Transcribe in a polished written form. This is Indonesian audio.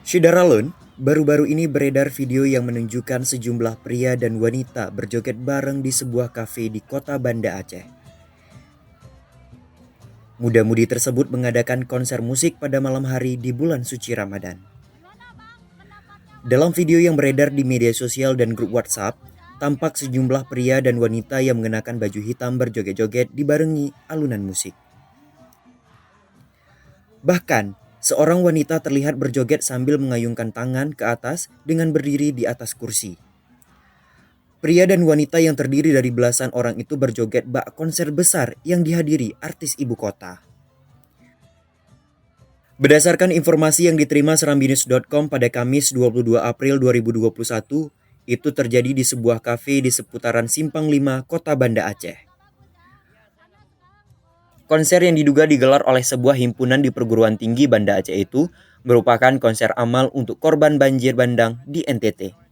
Syederalun, baru-baru ini beredar video yang menunjukkan sejumlah pria dan wanita berjoget bareng di sebuah kafe di kota Banda Aceh. Muda-mudi tersebut mengadakan konser musik pada malam hari di bulan suci Ramadan. Dalam video yang beredar di media sosial dan grup WhatsApp, tampak sejumlah pria dan wanita yang mengenakan baju hitam berjoget-joget dibarengi alunan musik. Bahkan, seorang wanita terlihat berjoget sambil mengayungkan tangan ke atas dengan berdiri di atas kursi. Pria dan wanita yang terdiri dari belasan orang itu berjoget bak konser besar yang dihadiri artis ibu kota. Berdasarkan informasi yang diterima serambinews.com pada Kamis 22 April 2021, itu terjadi di sebuah kafe di seputaran Simpang 5, Kota Banda Aceh. Konser yang diduga digelar oleh sebuah himpunan di perguruan tinggi Banda Aceh itu merupakan konser amal untuk korban banjir bandang di NTT.